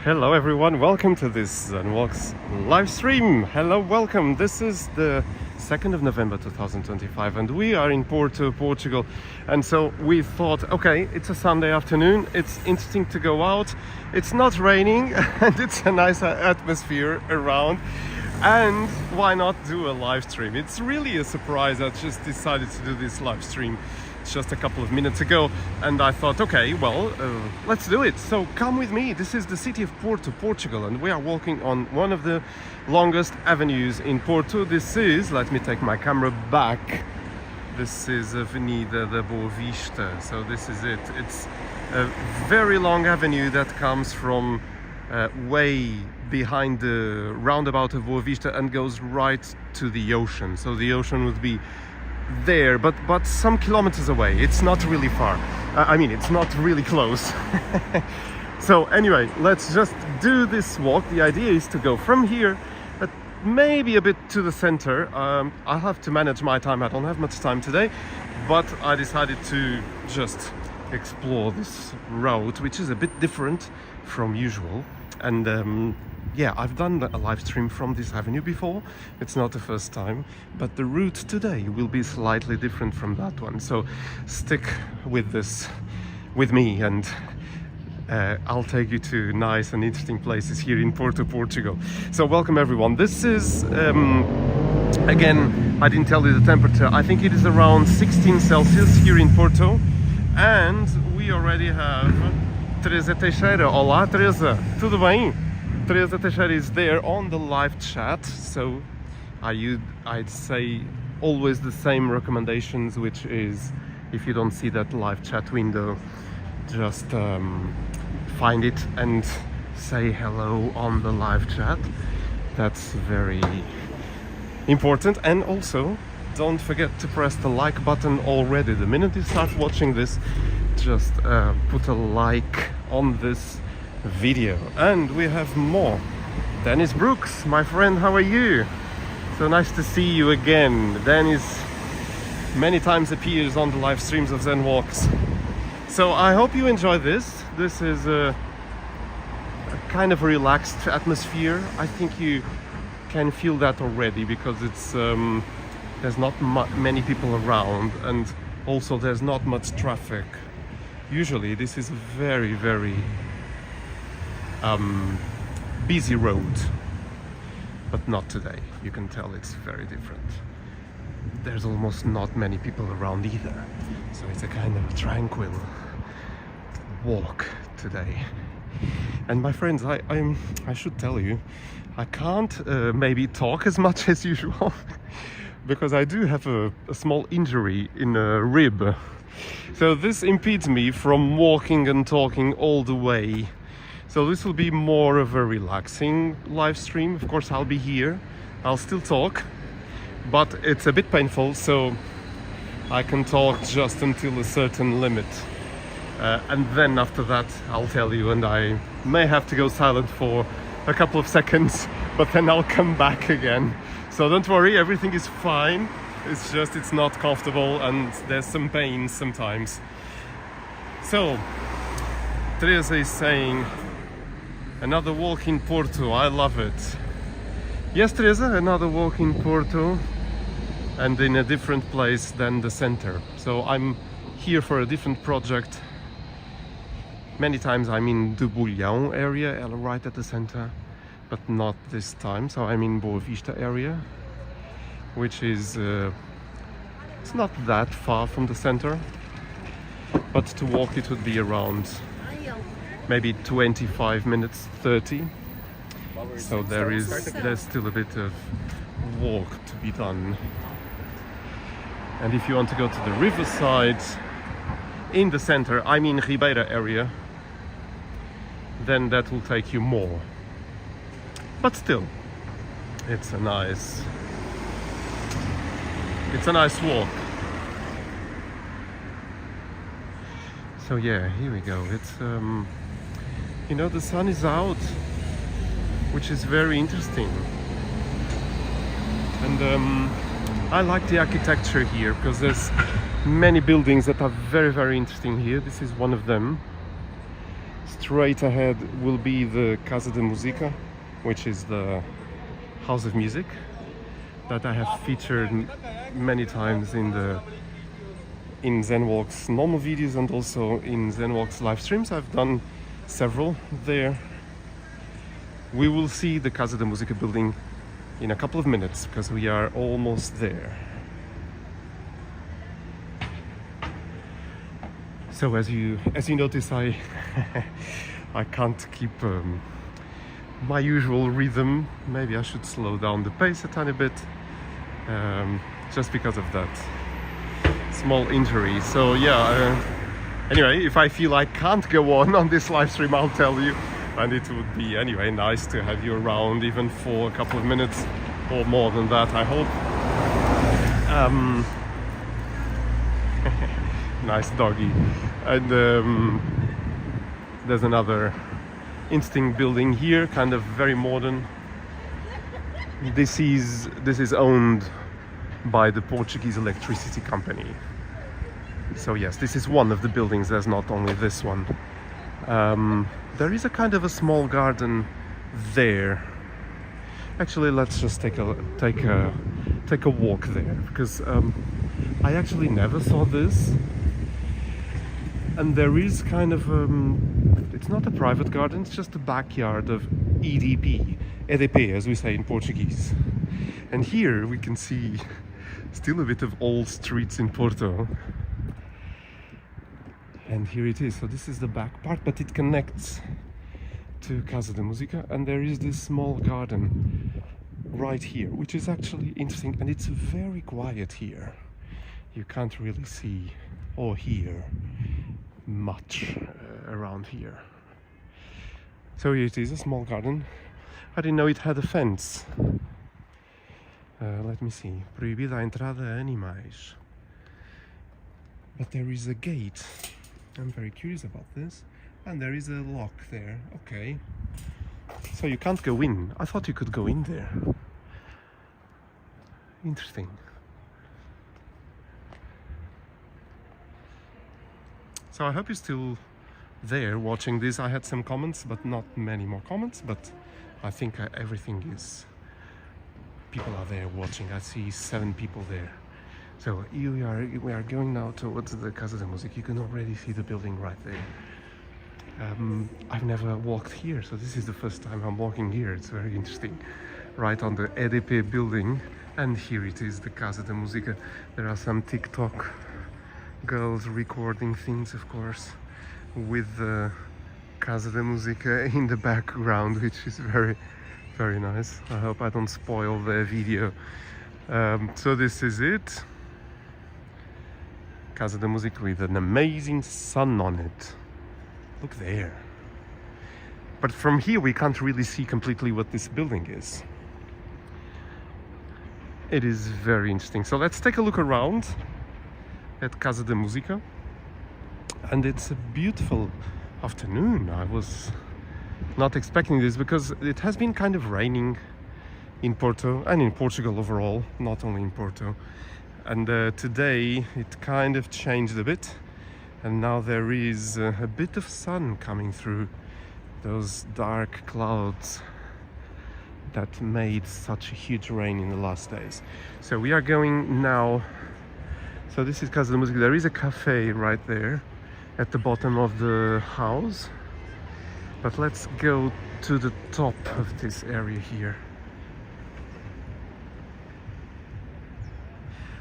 Hello everyone, welcome to this Zenwalks live stream. Hello, welcome. This is the 2nd of November 2025 and we are in Porto, Portugal. And so we thought, okay, it's a Sunday afternoon, it's interesting to go out, it's not raining and it's a nice atmosphere around. And why not do a live stream? It's really a surprise. I just decided to do this live stream just a couple of minutes ago and I thought, okay, well, let's do it. So come with me. This is the city of Porto, Portugal, and we are walking on one of the longest avenues in Porto. This is, let me take my camera back, this is Avenida da Boa Vista. So this is it. It's a very long avenue that comes from way behind the roundabout of Boa Vista and goes right to the ocean. So the ocean would be there, but some kilometers away. It's not really far. I mean, it's not really close. So anyway, let's just do this walk. The idea is to go from here, maybe a bit to the center. I'll have to manage my time. I don't have much time today, but I decided to just explore this route, which is a bit different from usual. And yeah, I've done a live stream from this avenue before. It's not the first time, but the route today will be slightly different from that one. So stick with this, with me, and I'll take you to nice and interesting places here in Porto, Portugal. So welcome everyone. This is, again, I didn't tell you the temperature. I think it is around 16 Celsius here in Porto. And we already have Teresa Teixeira. Olá, Teresa. Tudo bem? Teresa Teixeira is there on the live chat, so I'd say always the same recommendations, which is if you don't see that live chat window, just find it and say hello on the live chat. That's very important. And also don't forget to press the like button already. The minute you start watching this, just put a like on this video. And we have more. Dennis Brooks, my friend, how are you? So nice to see you again. Dennis many times appears on the live streams of Zenwalks. So I hope you enjoy this. This is a kind of a relaxed atmosphere. I think you can feel that already because it's there's not many people around, and also there's not much traffic. Usually this is a very busy road, but not today. You can tell it's very different. There's almost not many people around either, so it's a kind of a tranquil walk today. And my friends, I should tell you, I can't maybe talk as much as usual because I do have a small injury in a rib. So this impedes me from walking and talking all the way. So this will be more of a relaxing live stream. Of course, I'll be here. I'll still talk, but it's a bit painful, so I can talk just until a certain limit. And then after that, I'll tell you, and I may have to go silent for a couple of seconds, but then I'll come back again. So don't worry, everything is fine. It's just, it's not comfortable and there's some pain sometimes. So, Teresa is saying, another walk in Porto, I love it. Yes, Teresa, another walk in Porto and in a different place than the center. So I'm here for a different project. Many times I'm in the Bulhão area, right at the center, but not this time. So I'm in Boa Vista area, which is, it's not that far from the center, but to walk it would be around maybe 25 minutes, 30. So there's still a bit of walk to be done. And if you want to go to the riverside in the center, I mean Ribeira area, then that will take you more. But still, it's a nice walk. So yeah, here we go. It's you know, the sun is out, which is very interesting. And I like the architecture here because there's many buildings that are very interesting here. This is one of them. straight ahead will be the Casa de Música, which is the house of music that I have featured many times in Zenwalk's normal videos and also in Zenwalk's live streams. I've done several there. We will see the Casa de Música building in a couple of minutes because we are almost there. So as you notice, I can't keep my usual rhythm. Maybe I should slow down the pace a tiny bit, just because of that small injury. So yeah, anyway, if I feel I can't go on this live stream, I'll tell you, and it would be anyway nice to have you around even for a couple of minutes or more than that, I hope. Nice doggy. And there's another interesting building here, kind of very modern. This is owned by the Portuguese electricity company. So yes, this is one of the buildings. There's not only this one. There is a kind of a small garden there. Actually, let's just take a walk there, because I actually never saw this. And there is kind of it's not a private garden, it's just a backyard of EDP, as we say in Portuguese. And here we can see still a bit of old streets in Porto. And here it is. So this is the back part, but it connects to Casa de Música, and there is this small garden right here, which is actually interesting, and it's very quiet here. You can't really see or hear much around here. So it is a small garden. I didn't know it had a fence. Let me see. Proibida a entrada a animais. But there is a gate. I'm very curious about this. And there is a lock there. Okay. So you can't go in. I thought you could go in there. Interesting. So I hope you're still there watching this. I had some comments, but not many more comments. But I think everything is... People are there watching. I see 7 people there. So we are going now towards the Casa de Música. You can already see the building right there. I've never walked here, so this is the first time I'm walking here. It's very interesting. Right on the EDP building. And here it is, the Casa de Música. There are some TikTok girls recording things, of course, with the Casa de Música in the background, which is very, very nice. I hope I don't spoil the video. So this is it. Casa de Música with an amazing sun on it. Look there. But from here we can't really see completely what this building is. It is very interesting. So let's take a look around at Casa de Música. And it's a beautiful afternoon. I was not expecting this because it has been kind of raining in Porto and in Portugal overall, not only in Porto. And today it kind of changed a bit, and now there is a bit of sun coming through those dark clouds that made such a huge rain in the last days. So we are going now. So this is Casa de Música. There is a cafe right there at the bottom of the house, but let's go to the top of this area here.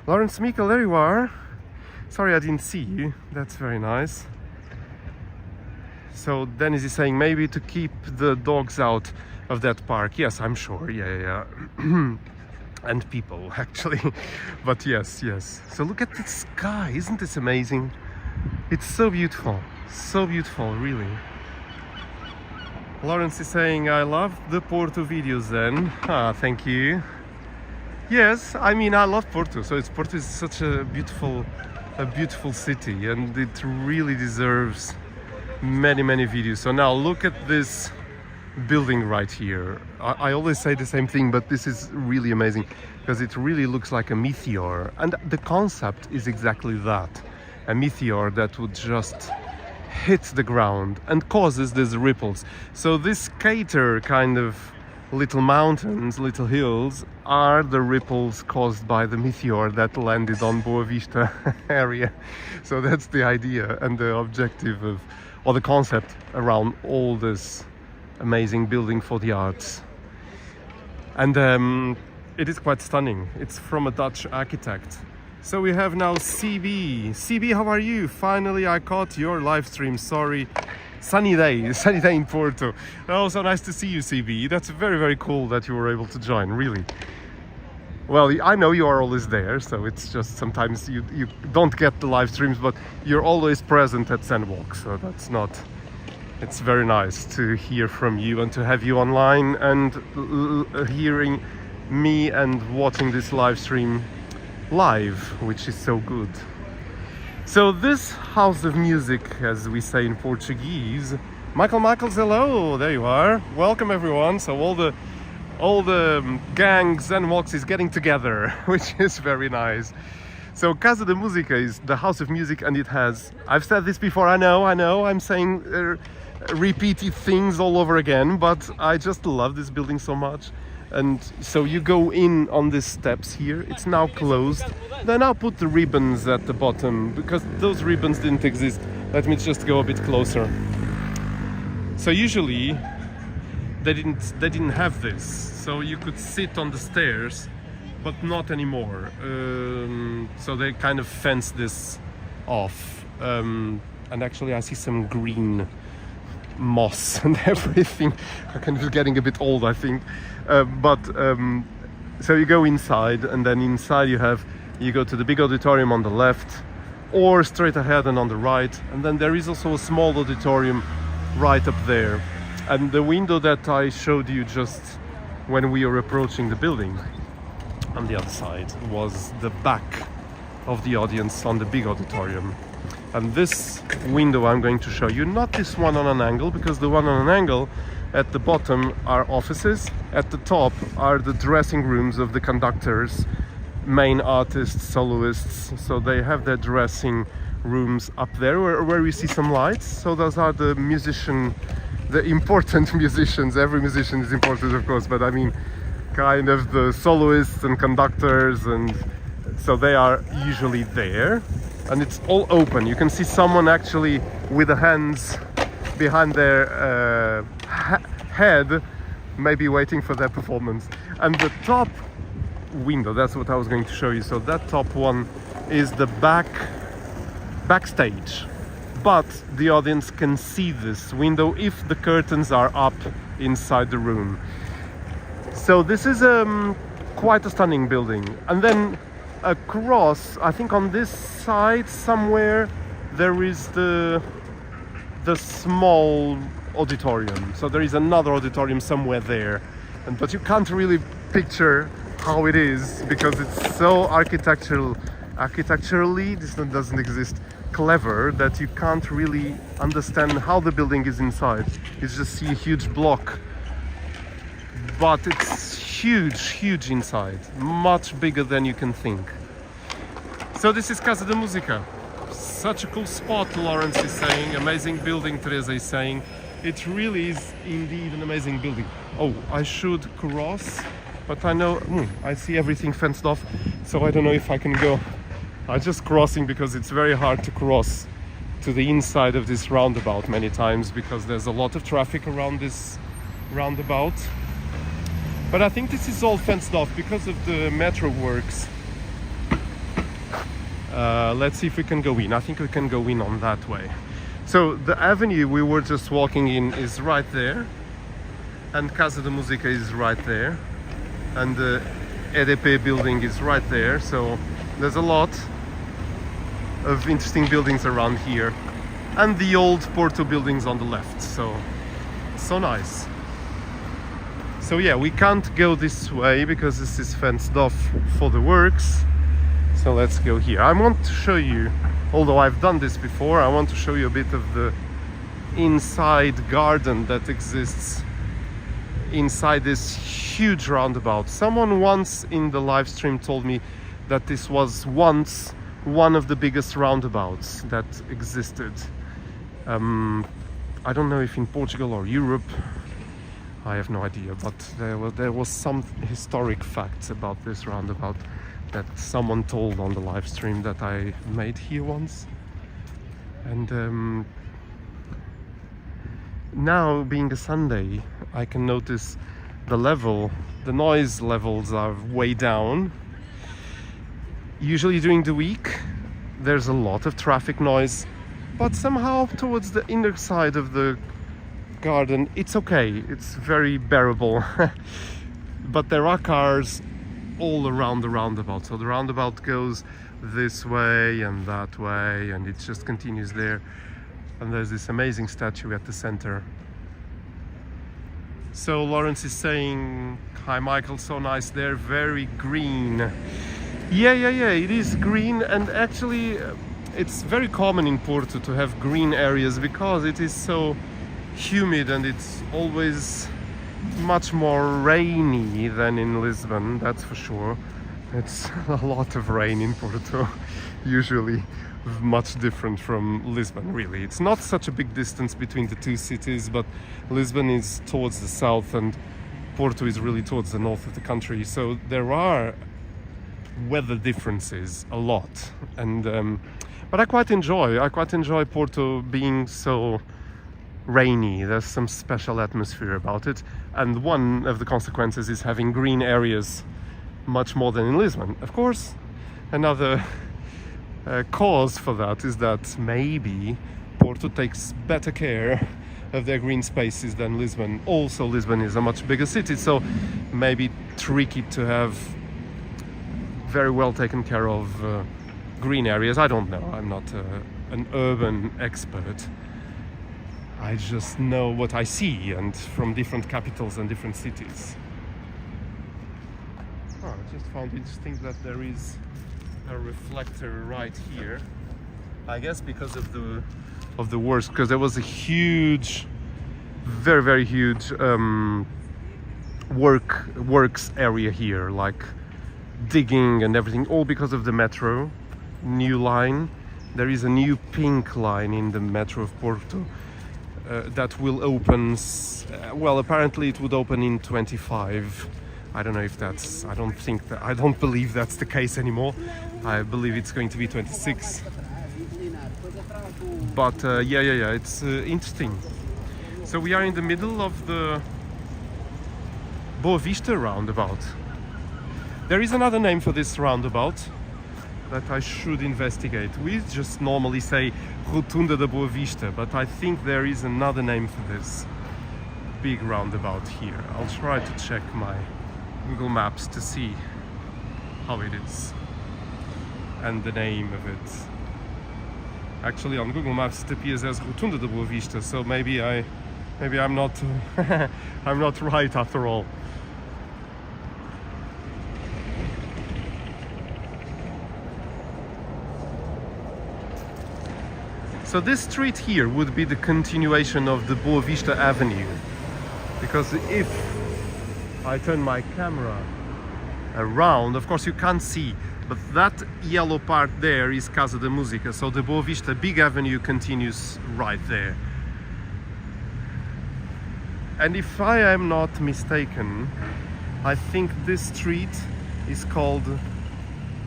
Lawrence Mikkel, there you are. Sorry I didn't see you. That's very nice. So Dennis is saying maybe to keep the dogs out of that park. Yes, I'm sure. Yeah. And people, actually. But yes. So look at the sky. Isn't this amazing? It's so beautiful. So beautiful, really. Lawrence is saying, I love the Porto videos then. Thank you. Yes, I mean, I love Porto. So Porto is such a beautiful city, and it really deserves many videos. So now look at this building right here. I always say the same thing, but this is really amazing because it really looks like a meteor, and the concept is exactly that, a meteor that would just hits the ground and causes these ripples. So this crater kind of little mountains, little hills, are the ripples caused by the meteor that landed on Boa Vista area. So that's the idea and the objective of, or the concept around all this amazing building for the arts. And it is quite stunning. It's from a Dutch architect. So we have now CB. CB, how are you? Finally, I caught your live stream. Sorry. Sunny day in Porto. Oh, so nice to see you, CB. That's very, very cool that you were able to join, really. Well, I know you are always there, so it's just sometimes you don't get the live streams, but you're always present at Sandwalk, so that's not... It's very nice to hear from you and to have you online and hearing me and watching this live stream live, which is so good. So this house of music, as we say in Portuguese, Michael's, hello, there you are. Welcome everyone. So all the gangs and walks is getting together, which is very nice. So Casa de Música is the house of music, and it has, I've said this before, I know, I'm saying repeated things all over again, but I just love this building so much. And so you go in on these steps here. It's now closed. They now put the ribbons at the bottom because those ribbons didn't exist. Let me just go a bit closer. So usually they didn't have this. So you could sit on the stairs, but not anymore. So they kind of fenced this off. And actually I see some green moss and everything. I kind of getting a bit old, I think. So you go inside, and then inside you go to the big auditorium on the left, or straight ahead and on the right, and then there is also a small auditorium right up there. And the window that I showed you just when we were approaching the building on the other side was the back of the audience on the big auditorium. And this window I'm going to show you, not this one on an angle, because the one on an angle at the bottom are offices. At the top are the dressing rooms of the conductors, main artists, soloists. So they have their dressing rooms up there where we see some lights. So those are the important musicians. Every musician is important, of course, but I mean kind of the soloists and conductors, and so they are usually there. And it's all open. You can see someone actually with the hands behind their head, maybe waiting for their performance. And the top window, that's what I was going to show you. So that top one is the backstage, but the audience can see this window if the curtains are up inside the room. So this is quite a stunning building. And then across, I think on this side somewhere, there is the small auditorium. So there is another auditorium somewhere there, but you can't really picture how it is because it's so architecturally, this doesn't exist, clever, that you can't really understand how the building is inside. You just see a huge block, but it's huge inside, much bigger than you can think. So this is Casa de Música. Such a cool spot, Lawrence is saying. Amazing building, Teresa is saying. It really is indeed an amazing building. Oh, I should cross, but I know I see everything fenced off, so I don't know if I can go. I'm just crossing because it's very hard to cross to the inside of this roundabout many times because there's a lot of traffic around this roundabout. But I think this is all fenced off because of the metro works. Let's see if we can go in. I think we can go in on that way. So the avenue we were just walking in is right there, and Casa de Música is right there, and the EDP building is right there. So there's a lot of interesting buildings around here, and the old Porto buildings on the left. So nice. So yeah, we can't go this way because this is fenced off for the works. So let's go here. I want to show you, although I've done this before, I want to show you a bit of the inside garden that exists inside this huge roundabout. Someone once in the live stream told me that this was once one of the biggest roundabouts that existed I don't know if in Portugal or Europe, I have no idea, but there was some historic facts about this roundabout that someone told on the live stream that I made here once. And now, being a Sunday, I can notice the noise levels are way down. Usually during the week there's a lot of traffic noise, but somehow towards the inner side of the garden it's okay, it's very bearable. But there are cars all around the roundabout, so the roundabout goes this way and that way, and it just continues there. And there's this amazing statue at the center. So Lawrence is saying, hi Michael, so nice there, very green. Yeah, it is green, and actually it's very common in Porto to have green areas because it is so humid and it's always much more rainy than in Lisbon, that's for sure. It's a lot of rain in Porto, usually much different from Lisbon, really. It's not such a big distance between the two cities, but Lisbon is towards the south and Porto is really towards the north of the country, so there are weather differences a lot. And but I quite enjoy Porto being so rainy. There's some special atmosphere about it, and one of the consequences is having green areas much more than in Lisbon. Of course, another cause for that is that maybe Porto takes better care of their green spaces than Lisbon. Also, Lisbon is a much bigger city, so maybe tricky to have very well taken care of green areas. I don't know, I'm not an urban expert. I just know what I see, and from different capitals and different cities. Oh, I just found interesting that there is a reflector right here. I guess because of the works, because there was a huge, very huge works area here, like digging and everything, all because of the metro new line. There is a new pink line in the metro of Porto that will open, well, apparently it would open in 25. I don't know if that's, I don't believe that's the case anymore. I believe it's going to be 26. But yeah, it's interesting. So we are in the middle of the Boa Vista roundabout. There is another name for this roundabout that I should investigate. We just normally say Rotunda da Boa Vista, but I think there is another name for this big roundabout here. I'll try to check my Google Maps to see how it is and the name of it. Actually, on Google Maps it appears as Rotunda da Boa Vista, so maybe I'm not I'm not right after all. So this street here would be the continuation of the Boa Vista Avenue, because if I turn my camera around, of course you can't see, but that yellow part there is Casa da Música, so the Boa Vista big avenue continues right there. And if I am not mistaken, I think this street is called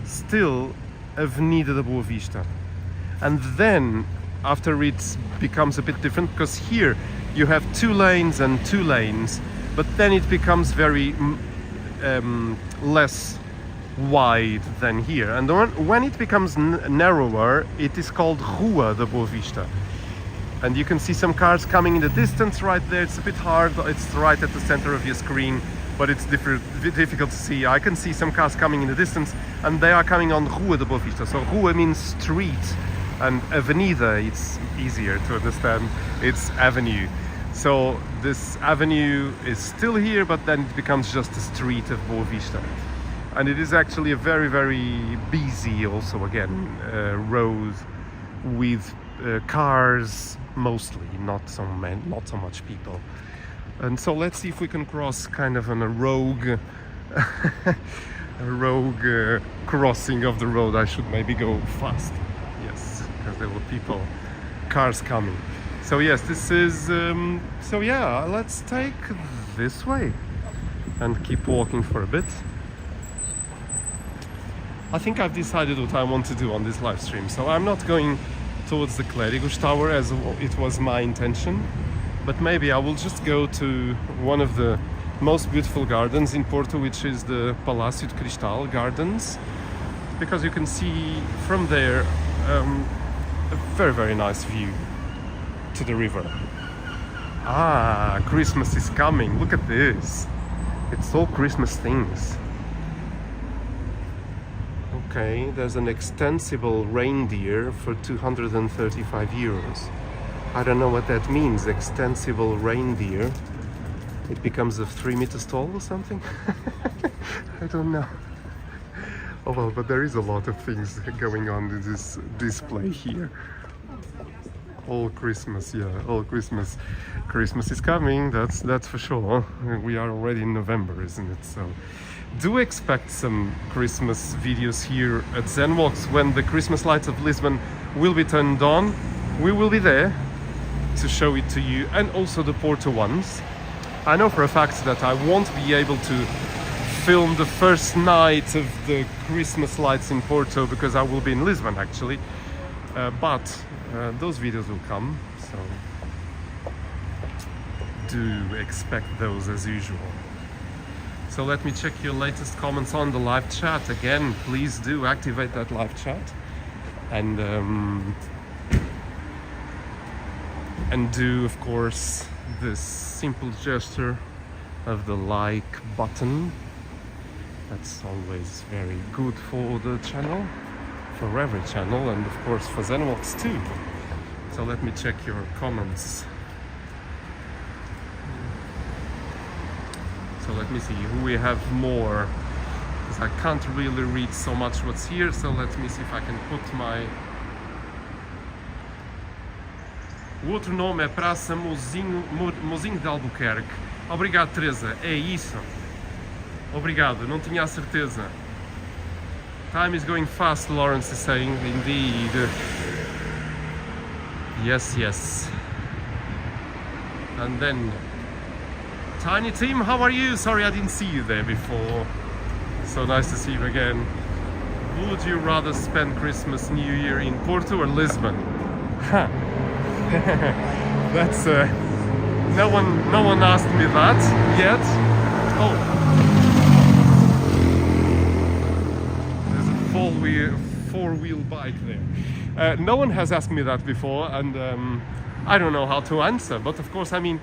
still Avenida da Boa Vista. And then after it becomes a bit different, because here you have 2 lanes and 2 lanes, but then it becomes very less wide than here, and when it becomes narrower, it is called Rua da Boa Vista. And you can see some cars coming in the distance right there. It's a bit hard, it's right at the center of your screen, but it's difficult to see. I can see some cars coming in the distance, and they are coming on Rua da Boa Vista. So Rua means street, and Avenida, it's easier to understand, it's avenue. So this avenue is still here, but then it becomes just a street of Boa Vista. And it is actually a very busy, also again, road with cars mostly, not so much people. And so let's see if we can cross kind of on a rogue crossing of the road. I should maybe go fast, yes, because there were cars coming. So yes, this is so yeah, let's take this way and keep walking for a bit. I think I've decided what I want to do on this live stream, so I'm not going towards the Clérigos Tower as it was my intention, but maybe I will just go to one of the most beautiful gardens in Porto, which is the Palácio de Cristal Gardens, because you can see from there a very, very nice view to the river. Ah, Christmas is coming. Look at this. It's all Christmas things. Okay, there's an extensible reindeer for 235 euros. I don't know what that means, extensible reindeer. It becomes a 3 meters tall or something? I don't know. Oh well, but there is a lot of things going on in this display here. All Christmas, yeah, all Christmas. Christmas is coming, that's for sure. We are already in November, isn't it? So do expect some Christmas videos here at Zenwalks when the Christmas lights of Lisbon will be turned on. We will be there to show it to you, and also the Porto ones. I know for a fact that I won't be able to film the first night of the Christmas lights in Porto because I will be in Lisbon actually, but those videos will come, so do expect those as usual. So let me check your latest comments on the live chat. Again, please do activate that live chat and do, of course, this simple gesture of the like button. That's always very good for the channel, for every channel, and of course for Zenwalks too. So let me check your comments. So let me see who we have more, because I can't really read so much what's here. So let me see if I can put my... O outro nome é Praça Mozinho de Albuquerque. Obrigado, Teresa. É isso. Obrigado, não tinha a certeza. Time is going fast, Lawrence is saying. Indeed. Yes, yes. And then... Tiny Team, how are you? Sorry, I didn't see you there before. So nice to see you again. Would you rather spend Christmas, New Year in Porto or Lisbon? Huh. That's no one asked me that yet. Oh, there's a four-wheel bike there. No one has asked me that before, and I don't know how to answer. But of course, I mean,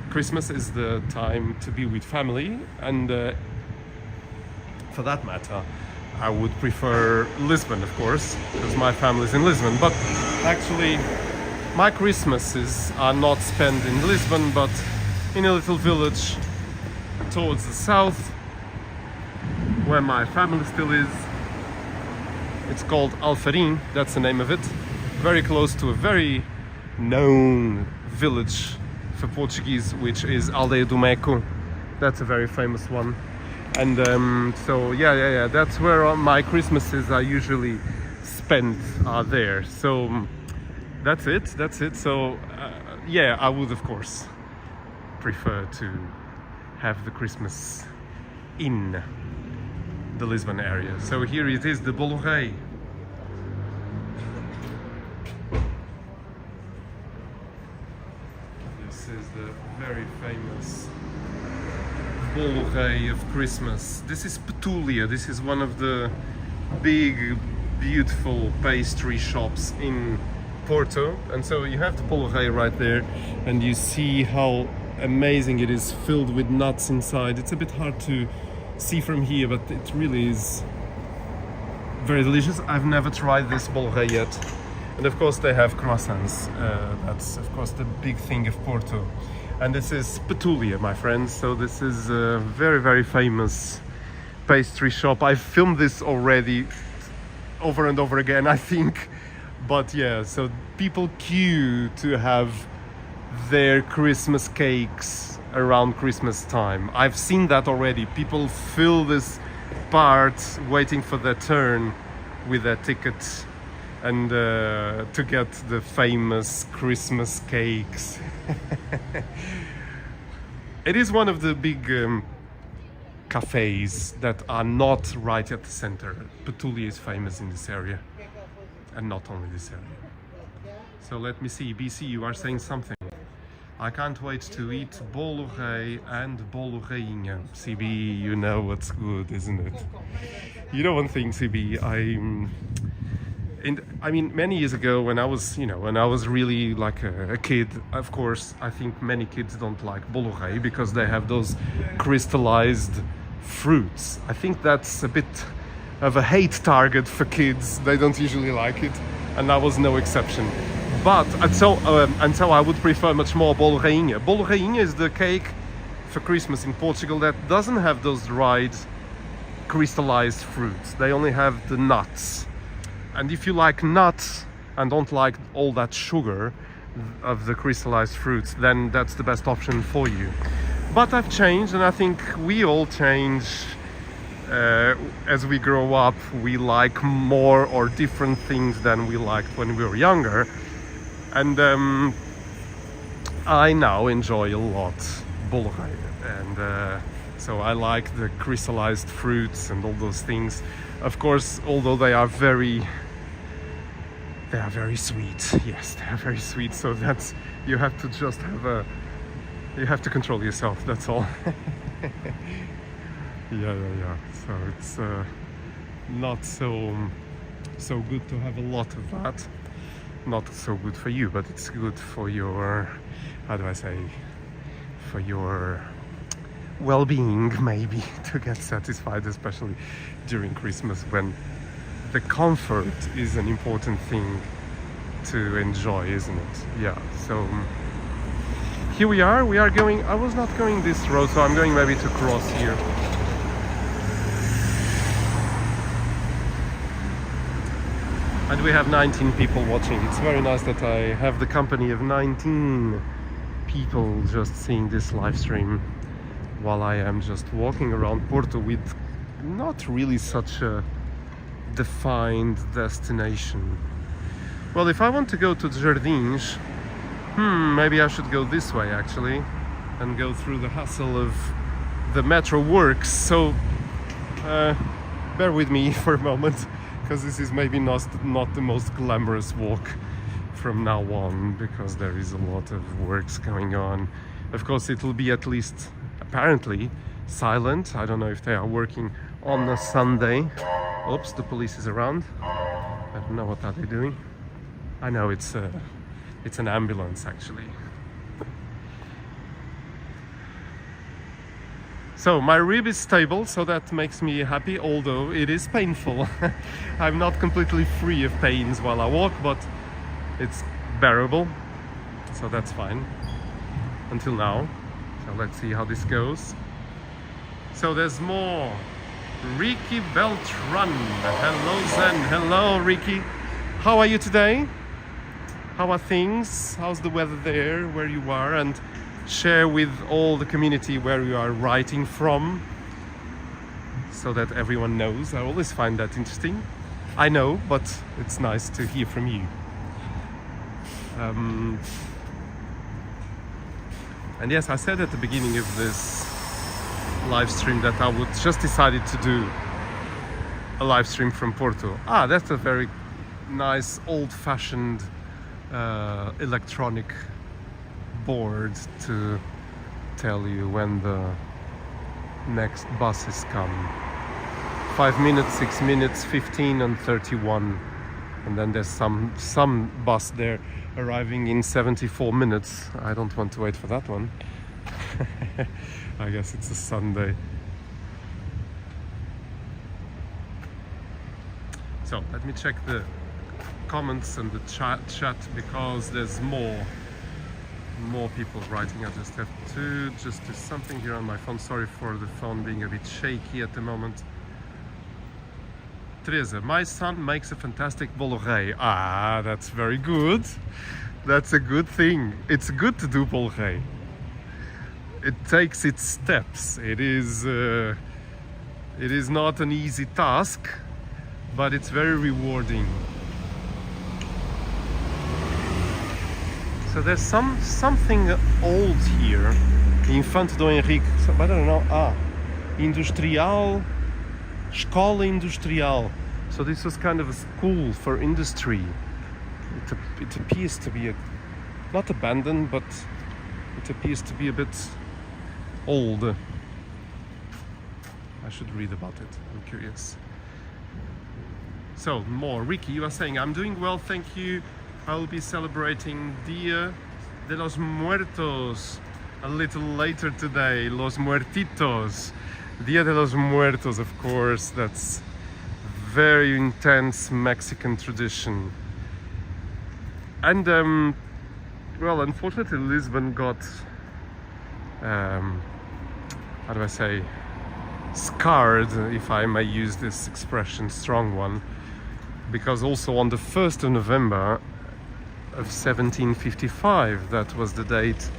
Christmas is the time to be with family, and for that matter, I would prefer Lisbon, of course, because my family's in Lisbon. But actually, my Christmases are not spent in Lisbon, but in a little village towards the south, where my family still is. It's called Alfarim, that's the name of it. Very close to a very known village for Portuguese, which is Aldeia do Meco. That's a very famous one. And so yeah, that's where my Christmases are usually spent, are there. So that's it. So yeah, I would of course prefer to have the Christmas in the Lisbon area. So here it is, the Bolo Rei. This is the very famous Bolo Rei of Christmas. This is Petulia. This is one of the big, beautiful pastry shops in Porto, and so you have the Bolo Rei right there, and you see how amazing it is, filled with nuts inside. It's a bit hard to see from here, but it really is very delicious. I've never tried this Bolo Rei yet. And of course they have croissants. That's of course the big thing of Porto. And this is Petulia, my friends. So this is a very, very famous pastry shop. I've filmed this already over and over again, I think. But yeah, so people queue to have their Christmas cakes around Christmas time. I've seen that already. People fill this part waiting for their turn with their ticket. and to get the famous Christmas cakes. It is one of the big cafes that are not right at the center. Portugal is famous in this area, and not only this area. So let me see, BC, you are saying something. I can't wait to eat bolo rei and bolo rainha. CB, you know what's good, isn't it? You know one thing, CB, I mean, many years ago when I was, when I was really like a kid, of course, I think many kids don't like bolo rei because they have those crystallized fruits. I think that's a bit of a hate target for kids. They don't usually like it, and I was no exception. But and so I would prefer much more bolo rainha. Bolo rainha is the cake for Christmas in Portugal that doesn't have those dried crystallized fruits. They only have the nuts. And if you like nuts and don't like all that sugar of the crystallized fruits, then that's the best option for you. But I've changed, and I think we all change as we grow up. We like more or different things than we liked when we were younger. And I now enjoy a lot bolo rei, and so I like the crystallized fruits and all those things. Of course, although they are very sweet. Yes, they are very sweet. So that's, you have to just you have to control yourself. That's all. Yeah. So it's not so good to have a lot of that. Not so good for you, but it's good for your, how do I say, for your well-being, maybe, to get satisfied, especially during Christmas, when the comfort is an important thing to enjoy, isn't it? Yeah, so here we are going, I was not going this road, so I'm going maybe to cross here. And we have 19 people watching. It's very nice that I have the company of 19 people just seeing this live stream while I am just walking around Porto with not really such a defined destination. Well, if I want to go to the Jardins, maybe I should go this way actually and go through the hassle of the metro works. So bear with me for a moment, because this is maybe not the most glamorous walk from now on, because there is a lot of works going on. Of course, it will be at least apparently silent. I don't know if they are working on a Sunday. Oops, the police is around. I don't know what are they doing. I know it's an ambulance actually. So my rib is stable, so that makes me happy, although it is painful. I'm not completely free of pains while I walk, but it's bearable, so that's fine until now. So let's see how this goes. So there's more. Ricky Beltran. Hello Zen. Hello Ricky. How are you today? How are things? How's the weather there where you are? And share with all the community where you are writing from, so that everyone knows. I always find that interesting. I know, but it's nice to hear from you. And yes, I said at the beginning of this live stream that I would just decided to do a live stream from Porto. That's a very nice old-fashioned electronic board to tell you when the next buses come. 5 minutes, 6 minutes, 15 and 31, and then there's some bus there arriving in 74 minutes. I don't want to wait for that one. I guess it's a Sunday. So let me check the comments and the chat because there's more people writing. I just have to do something here on my phone. Sorry for the phone being a bit shaky at the moment. Teresa, my son makes a fantastic bolo rei. That's very good. That's a good thing. It's good to do bolo rei. It takes its steps. It is not an easy task, but it's very rewarding. So there's something old here. Infante Dom Henrique, I don't know. Industrial, Escola Industrial. So this was kind of a school for industry. It appears to be not abandoned, but it appears to be a bit old. I should read about it. I'm curious. So more. Ricky, you are saying, I'm doing well, thank you. I'll be celebrating Dia de los Muertos a little later today. Los Muertitos. Dia de los Muertos, of course. That's very intense Mexican tradition. And well, unfortunately Lisbon got how do I say, scarred, if I may use this expression, strong one, because also on the 1st of November of 1755, that was the date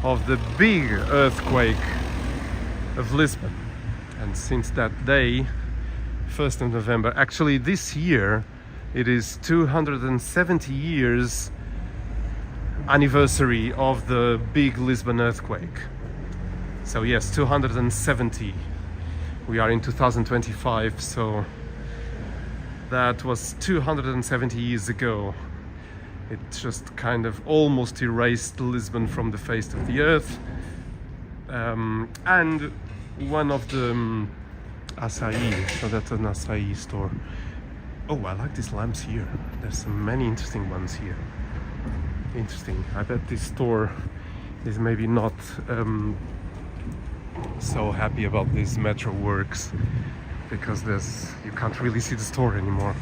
of the big earthquake of Lisbon. And since that day, 1st of November, actually this year it is 270 years anniversary of the big Lisbon earthquake. So yes, 270. We are in 2025, so that was 270 years ago. It just kind of almost erased Lisbon from the face of the earth. And one of the acai, so that's an acai store. Oh, I like these lamps here. There's so many interesting ones here. Interesting. I bet this store is maybe not so happy about these metro works, because you can't really see the store anymore.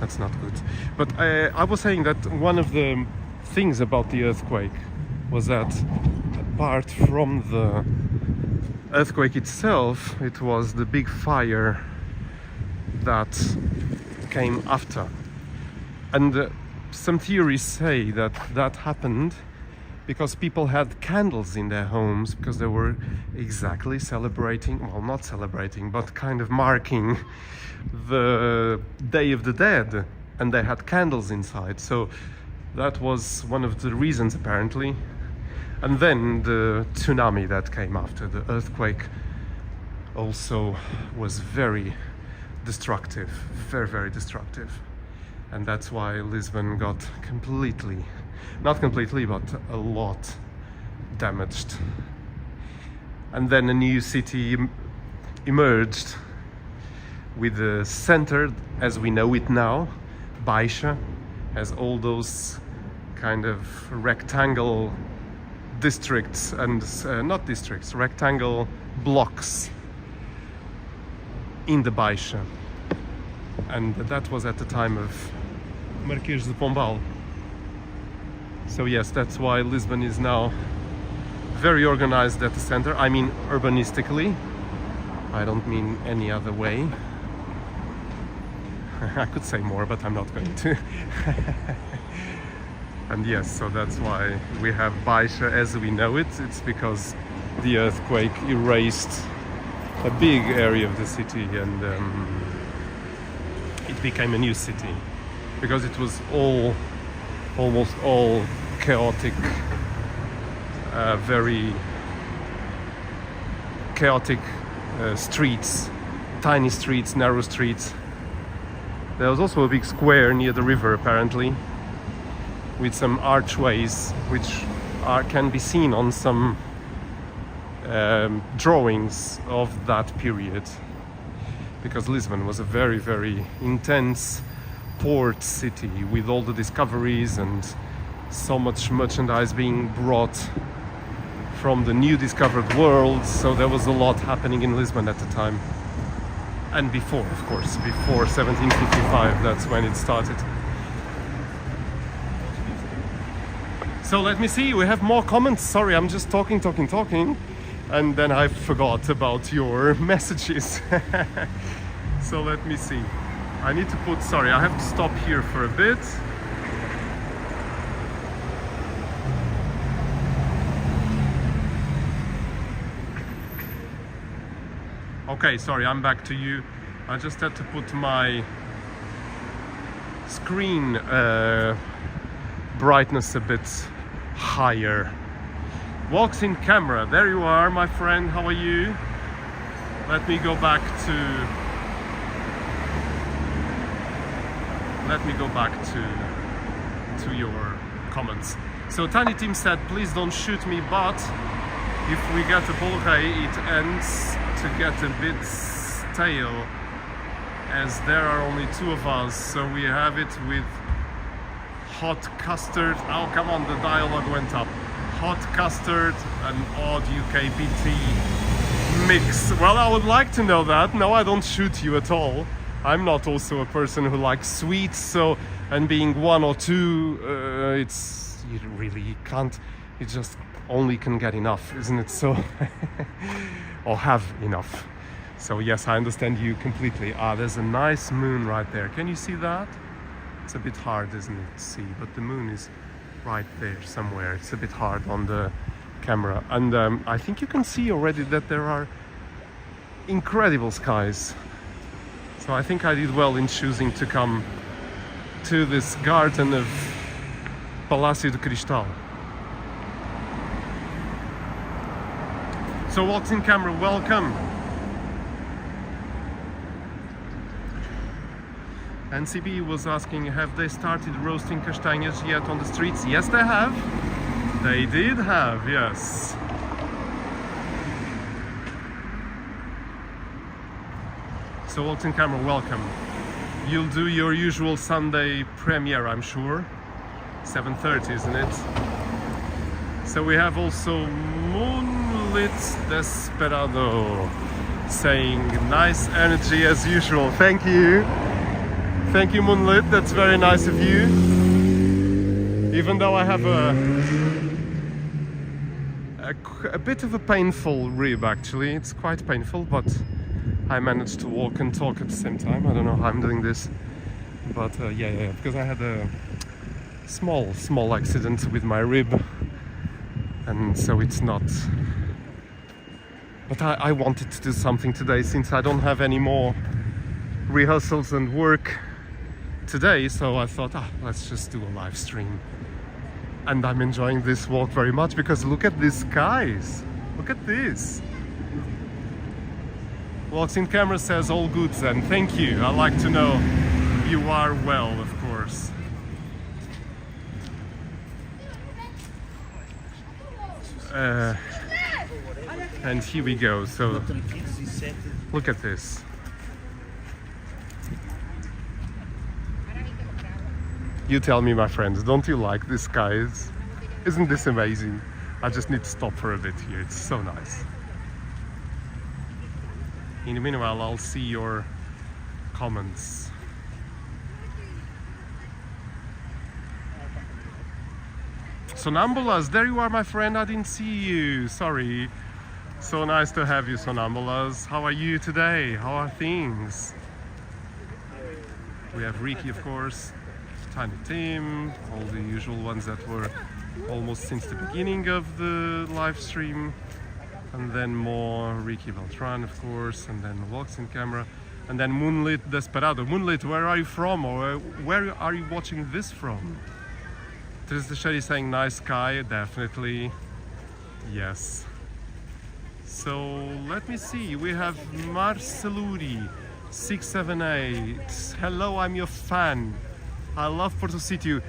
That's not good. But I was saying that one of the things about the earthquake was that apart from the earthquake itself, it was the big fire that came after. And some theories say that that happened because people had candles in their homes, because they were exactly celebrating, well, not celebrating, but kind of marking the Day of the Dead, and they had candles inside. So that was one of the reasons, apparently. And then the tsunami that came after the earthquake also was very destructive, very, very destructive. And that's why Lisbon got completely, not completely, but a lot damaged. And then a new city emerged with the center as we know it now. Baixa has all those kind of rectangle districts and not districts, rectangle blocks in the Baixa. And that was at the time of Marquês de Pombal. So yes, that's why Lisbon is now very organized at the center. I mean urbanistically. I don't mean any other way. I could say more, but I'm not going to. And yes, so that's why we have Baixa as we know it. It's because the earthquake erased a big area of the city, and it became a new city, because it was almost all chaotic, very chaotic streets, tiny streets, narrow streets. There was also a big square near the river, apparently, with some archways which can be seen on some drawings of that period, because Lisbon was a very, very intense port city with all the discoveries and so much merchandise being brought from the new discovered world. So there was a lot happening in Lisbon at the time, and before, of course, before 1755, that's when it started. So let me see, we have more comments. Sorry, I'm just talking, and then I forgot about your messages. So let me see. I need to put, sorry, I have to stop here for a bit. Okay, sorry, I'm back to you. I just had to put my screen brightness a bit higher. Walks in camera. There you are, my friend. How are you? Let me go back to your comments. So Tiny Tim said, please don't shoot me, but if we get a bolrei, it ends to get a bit stale, as there are only two of us. So we have it with hot custard. Oh, come on, the dialogue went up. Hot custard and odd UKPT mix. Well, I would like to know that. No, I don't shoot you at all. I'm not also a person who likes sweets, so, and being one or two, you really can't, you just only can get enough, isn't it? So, or have enough. So yes, I understand you completely. Ah, there's a nice moon right there. Can you see that? It's a bit hard, isn't it, to see, but the moon is right there somewhere. It's a bit hard on the camera, and I think you can see already that there are incredible skies. So I think I did well in choosing to come to this garden of Palácio de Cristal. So Walks in Camera, welcome. NCB was asking, have they started roasting castanhas yet on the streets? Yes, they have. They did have, yes. So Walks in Camera, welcome. You'll do your usual Sunday premiere, I'm sure. 7:30, isn't it? So we have also Moonlit Desperado saying nice energy as usual. Thank you. Thank you, Moonlit. That's very nice of you. Even though I have a bit of a painful rib, actually. It's quite painful, but I managed to walk and talk at the same time. I don't know how I'm doing this, but yeah, because I had a small accident with my rib, and so it's not. But I wanted to do something today, since I don't have any more rehearsals and work today, so I thought, let's just do a live stream. And I'm enjoying this walk very much, because look at these skies. Look at this. Walks in Camera says all good then. Thank you. I like to know you are well, of course. And here we go. So look at this. You tell me, my friends, don't you like these skies? Isn't this amazing? I just need to stop for a bit here. It's so nice. In the meanwhile, I'll see your comments. Sonambulas, there you are, my friend. I didn't see you. Sorry. So nice to have you, Sonambulas. How are you today? How are things? We have Ricky, of course, Tiny Tim, all the usual ones that were almost since the beginning of the live stream. And then more Ricky Beltran, of course, and then Walks in Camera, and then Moonlit Desperado. Moonlit, where are you from, or where are you watching this from? Tris Shady saying nice sky, definitely, yes. So let me see, we have Marceluri 678. Hello, I'm your fan. I love Porto City.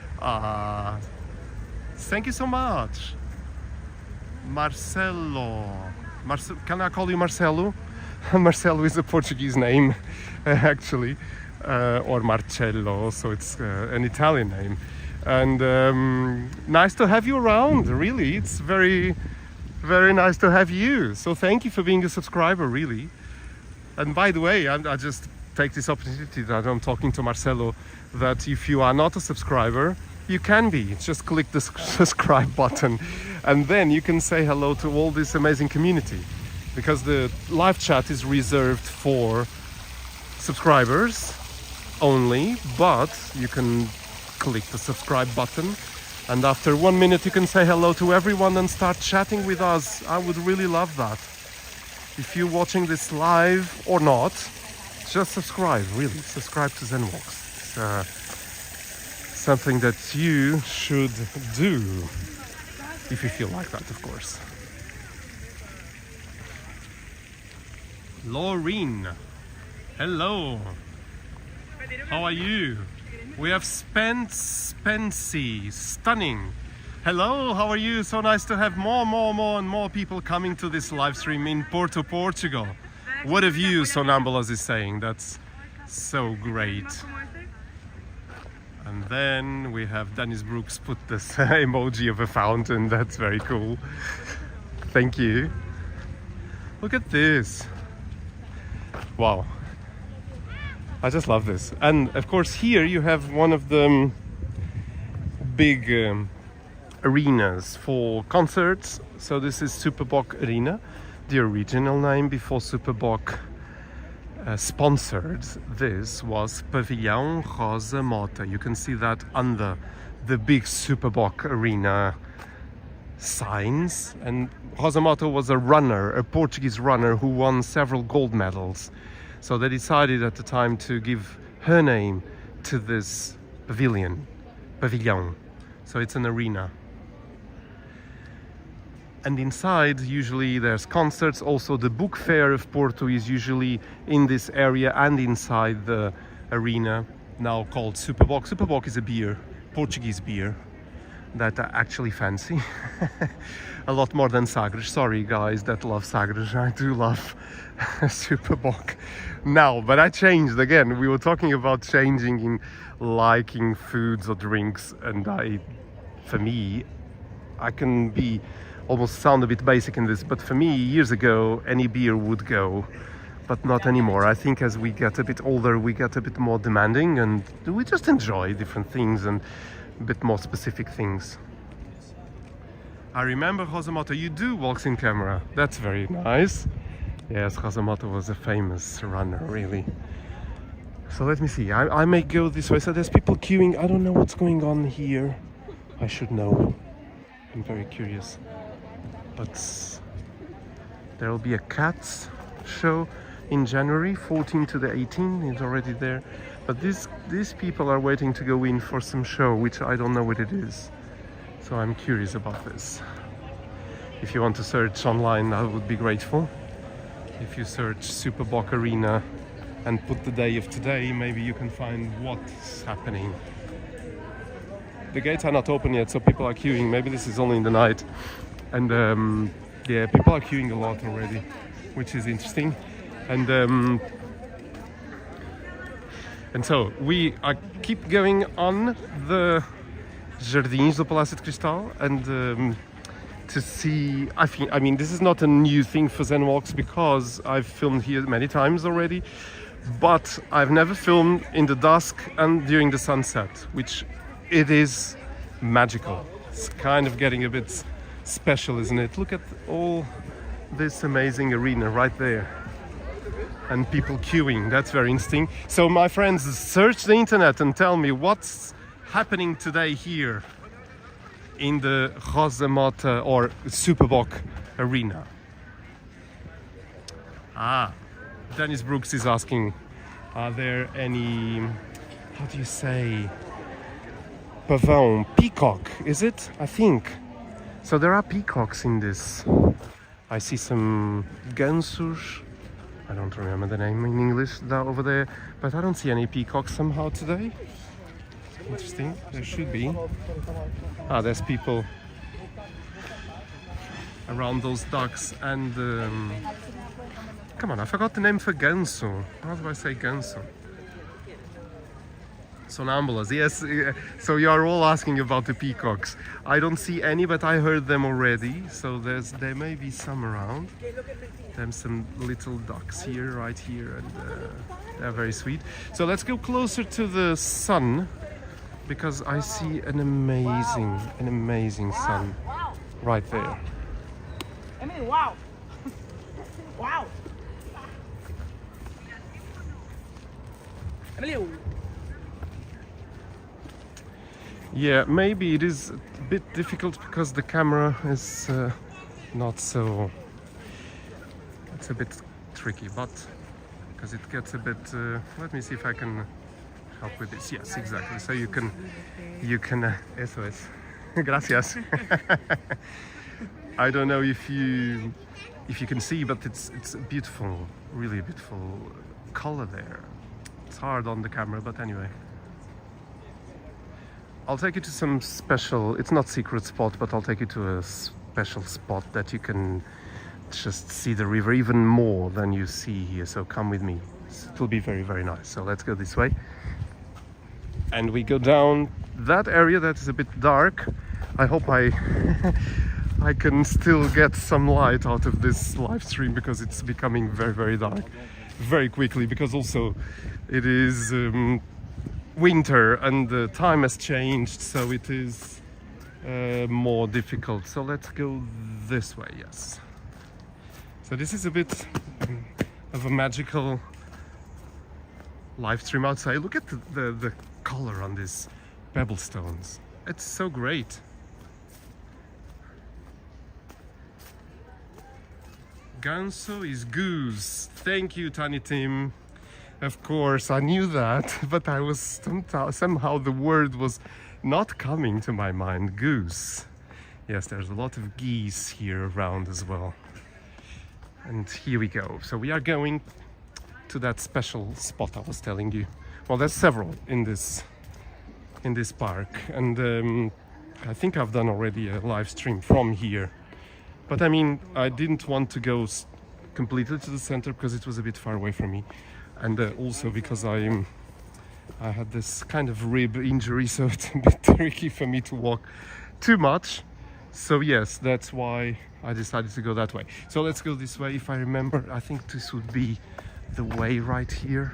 Thank you so much. Marcelo. Can I call you Marcelo? Marcelo is a Portuguese name, actually, or Marcello, so it's an Italian name. And nice to have you around, really. It's very, very nice to have you. So thank you for being a subscriber, really. And by the way, I just take this opportunity that I'm talking to Marcelo, that if you are not a subscriber, you can be. Just click the subscribe button, and then you can say hello to all this amazing community, because the live chat is reserved for subscribers only, but you can click the subscribe button, and after 1 minute you can say hello to everyone and start chatting with us. I would really love that. If you're watching this live or not, just subscribe, really. Subscribe to ZenWalks. Something that you should do. if you feel like that, of course. Laureen, hello. How are you? We have Spency, stunning. Hello, how are you? So nice to have more people coming to this live stream in Porto, Portugal. What a view, Sonambulas is saying. That's so great. And then we have Dennis Brooks put this emoji of a fountain. That's very cool. Thank you. Look at this. Wow. I just love this. And of course here you have one of the big arenas for concerts. So this is Superboc Arena, the original name before Superboc sponsored this was Pavilhão Rosa Mota. You can see that under the big Superboc Arena signs. And Rosa Mota was a runner, a Portuguese runner who won several gold medals. So they decided at the time to give her name to this pavilion. So it's an arena. And inside, usually there's concerts. Also, the book fair of Porto is usually in this area and inside the arena, now called Superboc. Superboc is a beer, Portuguese beer, that I actually fancy. A lot more than Sagres. Sorry guys that love Sagres, I do love Superboc now, but I changed again. We were talking about changing in liking foods or drinks, and for me, I can be almost sound a bit basic in this, but for me, years ago, any beer would go, but not anymore. I think as we get a bit older, we get a bit more demanding, and we just enjoy different things and a bit more specific things. I remember Rosa Mota. You do walks in camera. That's very nice. Yes, Rosa Mota was a famous runner, really. So let me see. I may go this way. So there's people queuing. I don't know what's going on here. I should know. I'm very curious. But there will be a cats show in January, 14 to the 18th. It's already there. But these people are waiting to go in for some show, which I don't know what it is. So I'm curious about this. If you want to search online, I would be grateful. If you search Superboc Arena and put the day of today, maybe you can find what's happening. The gates are not open yet, so people are queuing. Maybe this is only in the night. And yeah, people are queuing a lot already, which is interesting. And so I keep going on the Jardins do Palácio de Cristal, and to see, I mean, this is not a new thing for Zen Walks because I've filmed here many times already, but I've never filmed in the dusk and during the sunset, which it is magical. It's kind of getting a bit special, isn't it? Look at all this amazing arena right there. And people queuing, that's very interesting. So my friends, search the internet and tell me what's happening today here in the Rosa Mota or Superboc Arena. Dennis Brooks is asking, are there any, how do you say, pavão, peacock, is it? I think. So there are peacocks in this. I see some gansos. I don't remember the name in English over there, but I don't see any peacocks somehow today. Interesting, there should be. There's people around those ducks and come on, I forgot the name for ganso. How do I say ganso? Sonambulas, yes. So you are all asking about the peacocks. I don't see any, but I heard them already. So there may be some around. There's some little ducks here, right here, and they're very sweet. So let's go closer to the sun, because I see an amazing sun right there. Emily, wow! Wow! Emily. Yeah, maybe it is a bit difficult because the camera is not so. It's a bit tricky, but because it gets a bit. Let me see if I can help with this. Yes, exactly. So you can SOS. Gracias. I don't know if you can see, but it's a beautiful, really a beautiful color there. It's hard on the camera, but anyway. I'll take you to some special, it's not secret spot, but I'll take you to a special spot that you can just see the river even more than you see here. So come with me. It will be very, very nice. So let's go this way. And we go down that area that is a bit dark. I hope I can still get some light out of this live stream, because it's becoming very, very dark very quickly, because also it is winter and the time has changed, so it is more difficult. So let's go this way. Yes. So this is a bit of a magical live stream outside. Look at the color on these pebble stones. It's so great. Ganso is goose. Thank you, Tiny Tim. Of course, I knew that, but I was somehow the word was not coming to my mind. Goose. Yes, there's a lot of geese here around as well. And here we go. So we are going to that special spot I was telling you. Well, there's several in this park, and I think I've done already a live stream from here. But I mean, I didn't want to go completely to the center because it was a bit far away from me, and also because I had this kind of rib injury, so it's a bit tricky for me to walk too much. So yes, that's why I decided to go that way. So let's go this way. If I remember, I think this would be the way right here.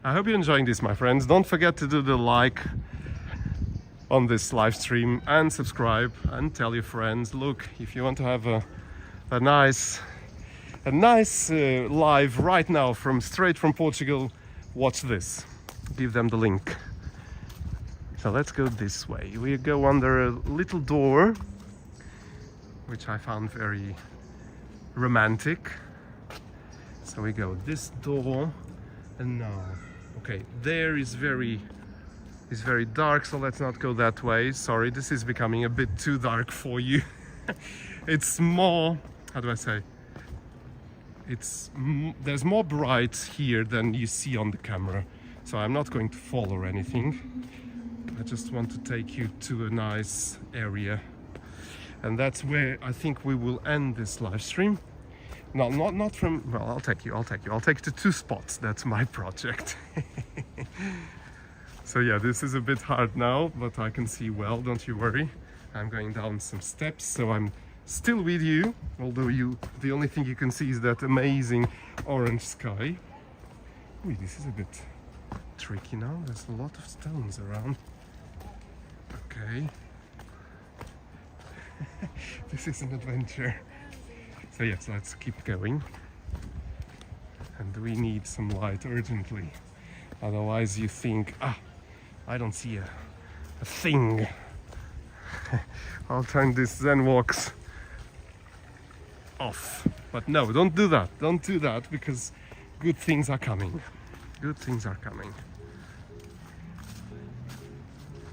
I hope you're enjoying this, my friends. Don't forget to do the like on this live stream and subscribe and tell your friends. Look, if you want to have a nice live right now straight from Portugal, watch this. Give them the link. So let's go this way. We go under a little door, which I found very romantic. So we go this door, and now, okay, there is very dark, so let's not go that way. Sorry, this is becoming a bit too dark for you. It's more, how do I say? There's more bright here than you see on the camera. So I'm not going to fall or anything. I just want to take you to a nice area. And that's where I think we will end this live stream. No, not from, well, I'll take you to two spots. That's my project. So yeah, this is a bit hard now, but I can see well, don't you worry. I'm going down some steps, so I'm still with you, although the only thing you can see is that amazing orange sky. Ooh, this is a bit tricky now. There's a lot of stones around. Okay. This is an adventure. So yes, let's keep going. And we need some light urgently. Otherwise you think, I don't see a thing. I'll turn this Zen Walks off. But no, don't do that. Don't do that, because good things are coming. Good things are coming.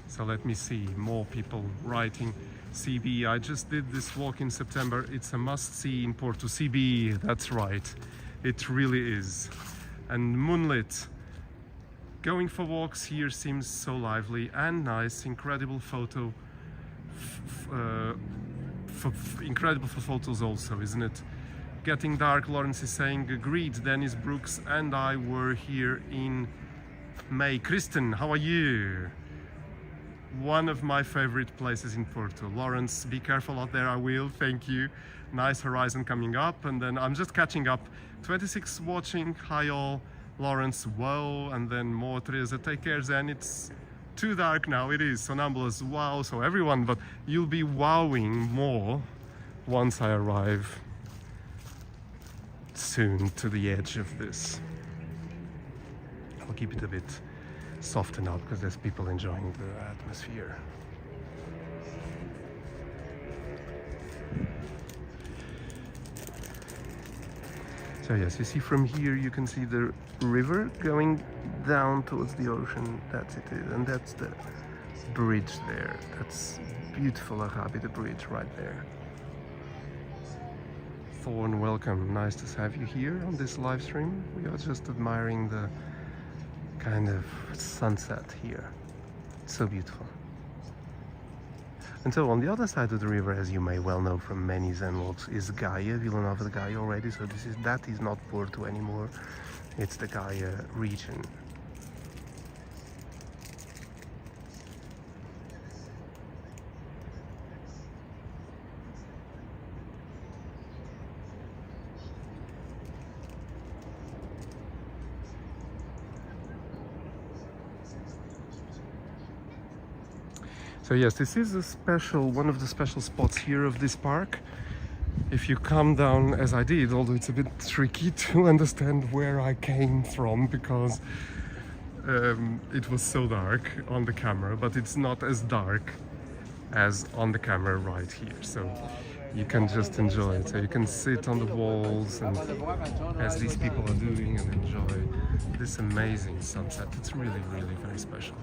So let me see, more people writing. CB, I just did this walk in September. It's a must-see in Porto. CB, that's right. It really is. And moonlit. Going for walks here seems so lively and nice. Incredible photo. Incredible for photos also, isn't it? Getting dark, Lawrence is saying. Agreed, Dennis Brooks and I were here in May. Kristen, how are you? One of my favorite places in Porto. Lawrence, be careful out there. I will, thank you. Nice horizon coming up, and then I'm just catching up. 26 watching, hi all. Lawrence, whoa, and then more. Teresa, take care, Zen. It's too dark now. It is. Sonambulous, wow. So everyone, but you'll be wowing more once I arrive soon to the edge of this. I'll keep it a bit softer now because there's people enjoying the atmosphere. So yes, you see from here, you can see the river going down towards the ocean. That's it, and that's the bridge there. That's beautiful Arabida bridge right there. Thorn, welcome. Nice to have you here on this live stream. We are just admiring the kind of sunset here. It's so beautiful. And so on the other side of the river, as you may well know from many Zen walks, is Gaia, Villanova de Gaia already. So that is not Porto anymore. It's the Gaia region. So yes, this is one of the special spots here of this park. If you come down as I did, although it's a bit tricky to understand where I came from because it was so dark on the camera, but it's not as dark as on the camera right here. So you can just enjoy it. So you can sit on the walls and as these people are doing and enjoy this amazing sunset. It's really, really very special.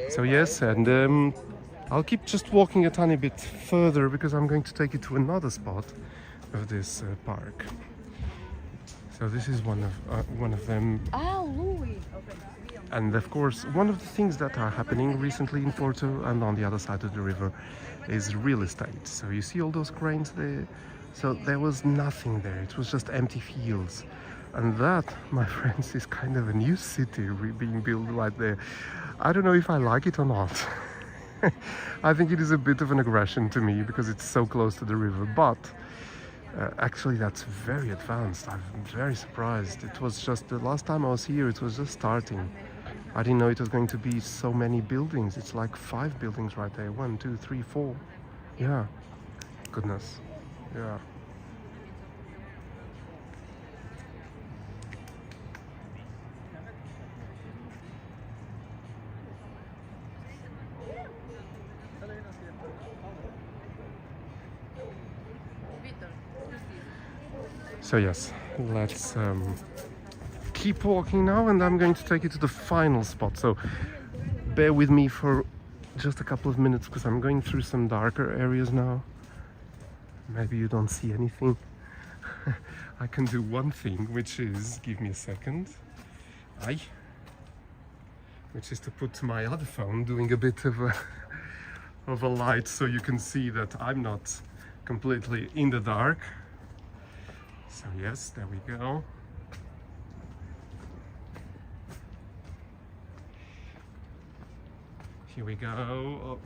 So yes, and I'll keep just walking a tiny bit further because I'm going to take you to another spot of this park. So this is one of them. And of course, one of the things that are happening recently in Porto and on the other side of the river is real estate. So you see all those cranes there? So there was nothing there. It was just empty fields. And that, my friends, is kind of a new city being built right there. I don't know if I like it or not. I think it is a bit of an aggression to me because it's so close to the river, but actually that's very advanced. I'm very surprised. It was just the last time I was here, it was just starting. I didn't know it was going to be so many buildings. It's like 5 buildings right there. 1, 2, 3, 4. Yeah. Goodness. Yeah. So yes, let's keep walking now, and I'm going to take you to the final spot. So bear with me for just a couple of minutes because I'm going through some darker areas now. Maybe you don't see anything. I can do one thing, which is, give me a second. Which is to put my other phone doing a bit of a light so you can see that I'm not completely in the dark. So yes, there we go. Here we go. Oh,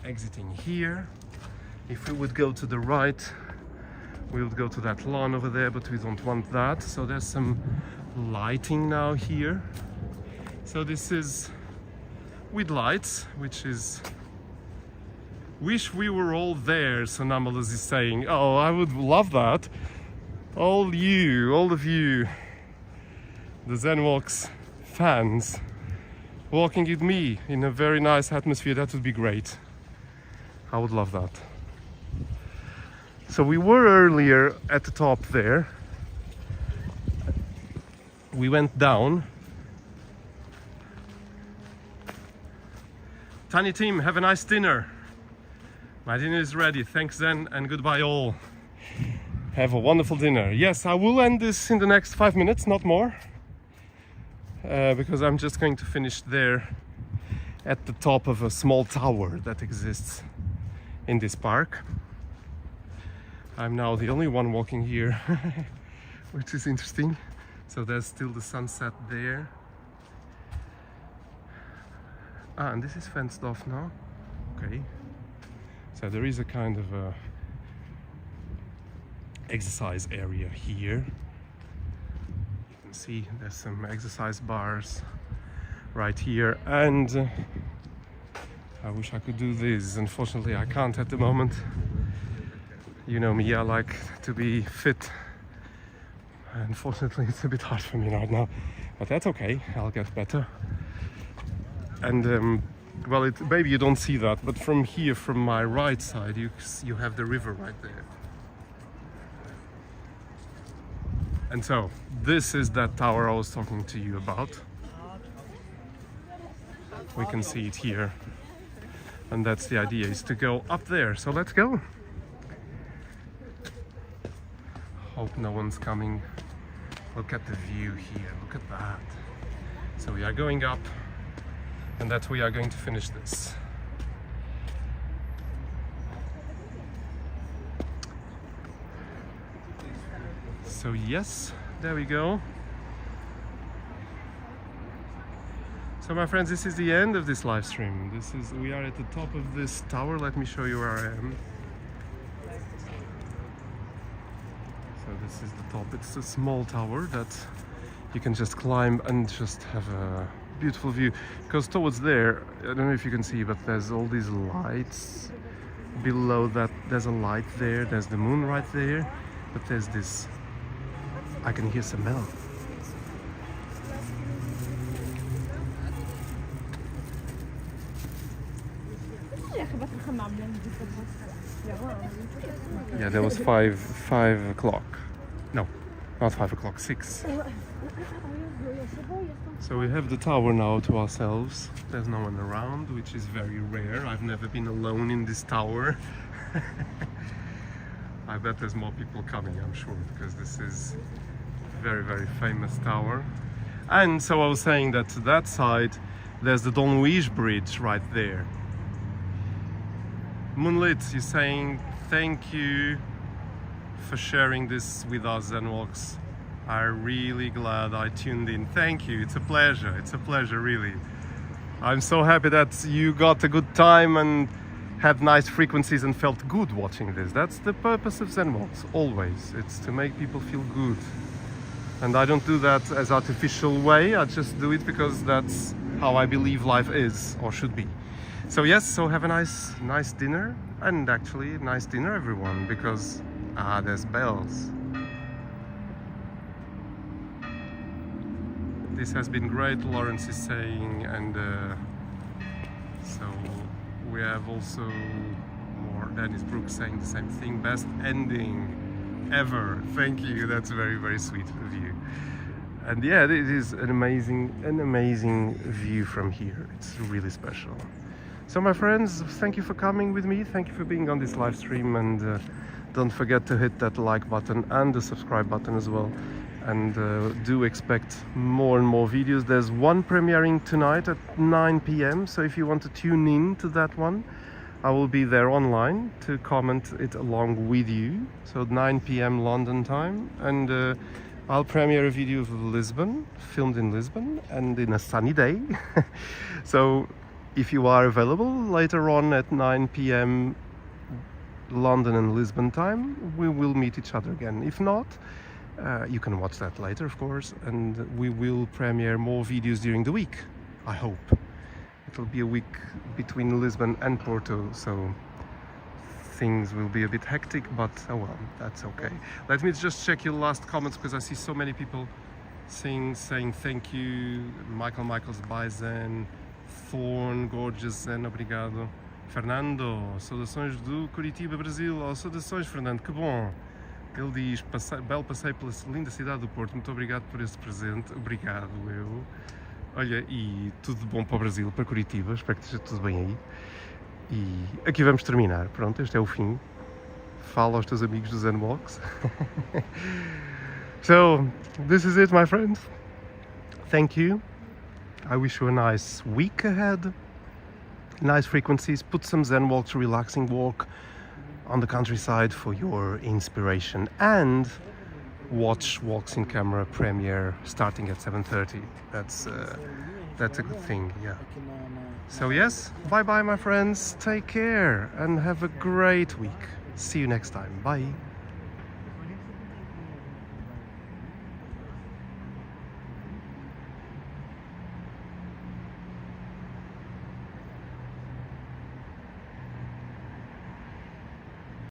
exiting here. If we would go to the right, we would go to that lawn over there, but we don't want that. So there's some lighting now here. So this is with lights, which is wish we were all there, Sonambulas is saying. Oh, I would love that. All of you, the Zen Walks fans, walking with me in a very nice atmosphere, that would be great. I would love that. So we were earlier at the top there. We went down. Tiny team, have a nice dinner. My dinner is ready. Thanks Zen and goodbye all. Have a wonderful dinner. Yes, I will end this in the next 5 minutes, not more. Because I'm just going to finish there at the top of a small tower that exists in this park. I'm now the only one walking here, which is interesting. So there's still the sunset there. And this is fenced off now. Okay. So there is a kind of a exercise area here. You can see there's some exercise bars right here, and I wish I could do this. Unfortunately, I can't at the moment. You know me, I like to be fit. Unfortunately, it's a bit hard for me right now, but that's okay. I'll get better. And well, maybe you don't see that, but from here, from my right side, you have the river right there. And so, this is that tower I was talking to you about. We can see it here. And that's the idea, is to go up there. So let's go. Hope no one's coming. Look at the view here, look at that. So we are going up, and that's where we are going to finish this. So yes, there we go. So my friends, this is the end of this live stream. We are at the top of this tower. Let me show you where I am. So this is the top. It's a small tower that you can just climb and just have a beautiful view. Because towards there, I don't know if you can see, but there's all these lights. Below that, there's a light there. There's the moon right there. But there's this, I can hear some bell. Yeah, there was 5 o'clock. No, not 5 o'clock, 6. So we have the tower now to ourselves. There's no one around, which is very rare. I've never been alone in this tower. I bet there's more people coming, I'm sure, because this is a very, very famous tower. And so I was saying that to that side, there's the Don Luís Bridge right there. Moonlit, you're saying thank you for sharing this with us, Zenwalks. I'm really glad I tuned in. Thank you, it's a pleasure, really. I'm so happy that you got a good time and had nice frequencies and felt good watching this. That's the purpose of Zenwalks, always. It's to make people feel good. And I don't do that as artificial way, I just do it because that's how I believe life is, or should be. So yes, so have a nice dinner, and actually nice dinner everyone, because there's bells. This has been great, Lawrence is saying, and so we have also more Dennis Brooks saying the same thing. Best ending ever. Thank you, that's very, very sweet of you. And yeah, it is an amazing view from here. It's really special. So my friends, thank you for coming with me, thank you for being on this live stream, and don't forget to hit that like button and the subscribe button as well, and do expect more and more videos. There's one premiering tonight at 9 p.m, so if you want to tune in to that one, I will be there online to comment it along with you. So 9 p.m. London time, and I'll premiere a video of Lisbon, filmed in Lisbon and in a sunny day. So if you are available later on at 9 p.m. London and Lisbon time, we will meet each other again. If not, you can watch that later, of course, and we will premiere more videos during the week, I hope. It'll be a week between Lisbon and Porto, so things will be a bit hectic, but oh well, that's okay. Let me just check your last comments, because I see so many people saying thank you. Michael's Bison, Thorn, Gorgeous, Zen, obrigado. Fernando, saudações do Curitiba, Brasil. Oh, saudações, Fernando, que bom. Ele diz, belo passeio pela linda cidade do Porto, muito obrigado por esse presente. Obrigado, eu. Olha, e tudo de bom para o Brasil, para Curitiba, espero que esteja tudo bem aí. E aqui vamos terminar, pronto, este é o fim. Fala aos teus amigos do Zenbox. So, this is it, my friends. Thank you. I wish you a nice week ahead. Nice frequencies. Put some Zen walks, relaxing walk on the countryside for your inspiration, and watch Walks in Camera premiere starting at 7:30. That's a good thing, yeah. So yes, bye bye my friends, take care and have a great week. See you next time, bye.